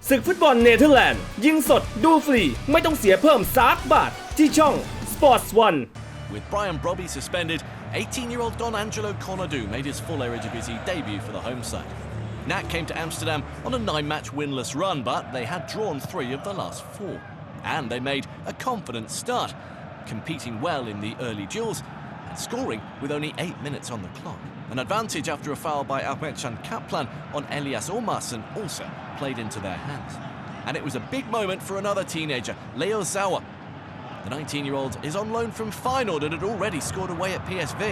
ศึกฟุตบอลเนเธอร์แลนด์ยิงสดดูฟรีไม่ต้องเสียเพิ่ม3 บาทที่ช่อง Sports One. With Brian Brobby suspended, 18-year-old Don Angelo Conadu made his full Eredivisie debut for the home side. NAC came to Amsterdam on a 9-match winless run, but they had drawn 3 of the last 4. And they made a confident start, competing well in the early duels and scoring with only 8 minutes on the clock. An advantage after a foul by Ahmetcan Kaplan on Elias Olmarsson also played into their hands. And it was a big moment for another teenager, Leo Zawa. The 19-year-old is on loan from Feyenoord and had already scored away at PSV.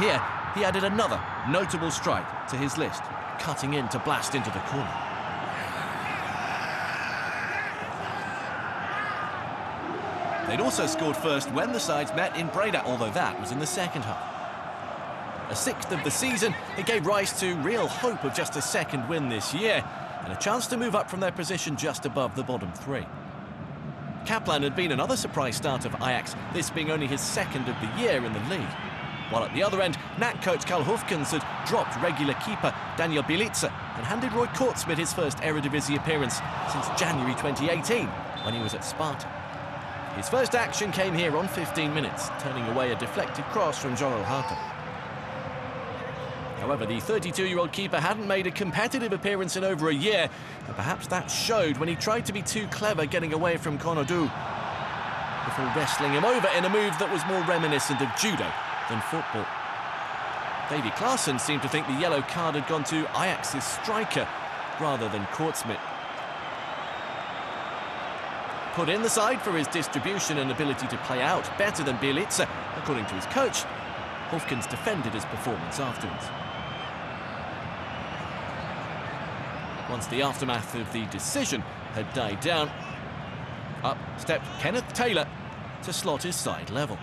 Here, he added another notable strike to his list, cutting in to blast into the corner. They'd also scored first when the sides met in Breda, although that was in the second half. A 6th of the season, it gave rise to real hope of just a second win this year and a chance to move up from their position just above the bottom 3. Kaplan had been another surprise start of Ajax, this being only his 2nd of the year in the league. While at the other end, NAC coach Karl Hufkens had dropped regular keeper Daniel Bielica and handed Roy Kortsmit his first Eredivisie appearance since January 2018, when he was at Sparta. His first action came here on 15 minutes, turning away a deflected cross from Joel Harper. However, the 32-year-old keeper hadn't made a competitive appearance in over a year, and perhaps that showed when he tried to be too clever getting away from Conadu before wrestling him over in a move that was more reminiscent of judo than football. Davy Klaassen seemed to think the yellow card had gone to Ajax's striker rather than Kortsmit. Put in the side for his distribution and ability to play out better than Bielica, according to his coach. Hufkens defended his performance afterwards. Once the aftermath of the decision had died down, up stepped Kenneth Taylor to slot his side level.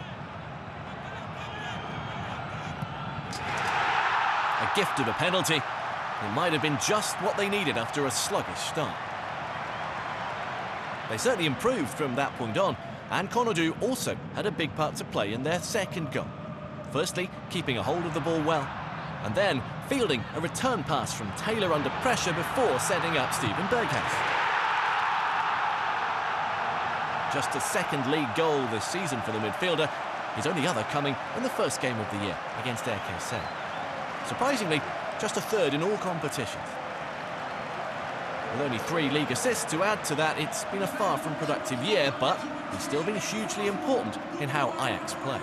A gift of a penalty. It might have been just what they needed after a sluggish start. They certainly improved from that point on, and Conadu also had a big part to play in their second goal. Firstly, keeping a hold of the ball well, and then fielding a return pass from Taylor under pressure before setting up Steven Berghuis. Just a 2nd league goal this season for the midfielder, his only other coming in the first game of the year against RKC. Surprisingly, just a 3rd in all competitions. With only 3 league assists to add to that, it's been a far from productive year, but he's still been hugely important in how Ajax play.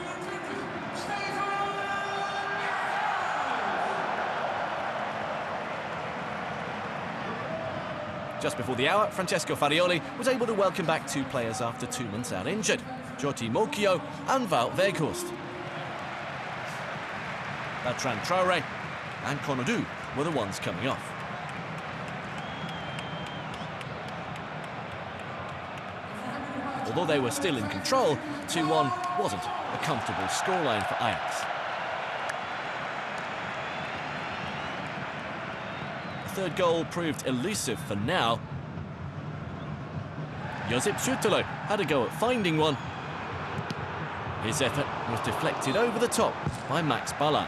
Just before the hour, Francesco Farioli was able to welcome back 2 players after 2 months out injured, Joti Mokio and Wout Weghorst. Bertrand Traoré and Conadu were the ones coming off. Although they were still in control, 2-1 wasn't a comfortable scoreline for Ajax. The 3rd goal proved elusive for now. Josip Schuttelo had a go at finding one. His effort was deflected over the top by Max Ballard.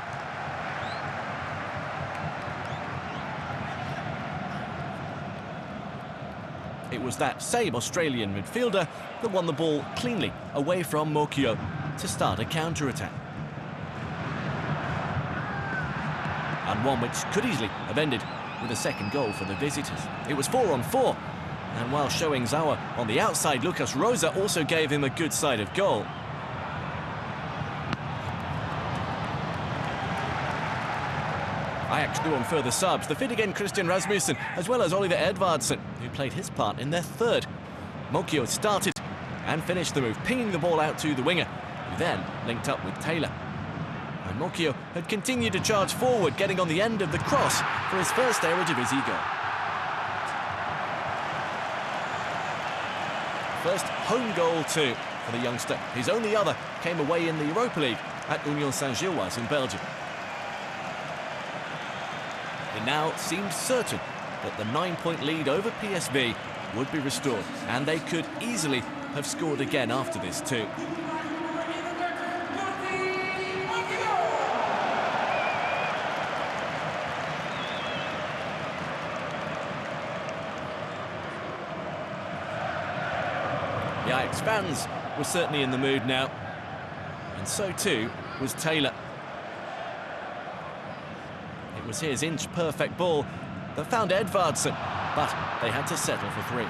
It was that same Australian midfielder that won the ball cleanly away from Mokio to start a counter-attack. And one which could easily have ended with a 2nd goal for the visitors. It was 4-on-4, and while showing Zawa on the outside, Lucas Rosa also gave him a good side of goal. Ajax drew on further subs, the fit again Christian Rasmussen, as well as Oliver Edvardsen, who played his part in their 3rd. Mokio started and finished the move, pinging the ball out to the winger, who then linked up with Taylor. And Mokio had continued to charge forward, getting on the end of the cross for his first Eredivisie goal. First home goal too for the youngster. His only other came away in the Europa League at Union Saint-Gilloise in Belgium. It now seemed certain that the 9-point lead over PSV would be restored, and they could easily have scored again after this too. The Ajax fans were certainly in the mood now, and so too was Taylor. It was his inch-perfect ball that found Edvardsen, but they had to settle for 3.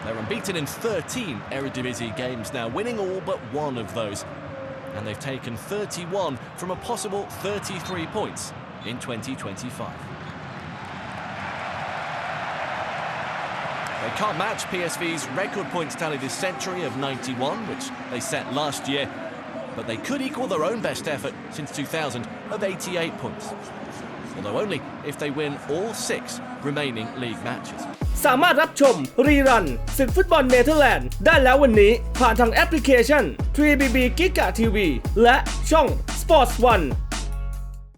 They're unbeaten in 13 Eredivisie games now, winning all but one of those. And they've taken 31 from a possible 33 points in 2025. They can't match PSV's record points tally this century of 91, which they set last year, but they could equal their own best effort since 2000 of 88 points. Although only if they win all 6 remaining league matches. สามารถรับชมรีรันศึกฟุตบอลเนเธอร์แลนด์ได้แล้ววันนี้ผ่านทางแอปพลิเคชัน 3BB GIGATV และช่อง Sports 1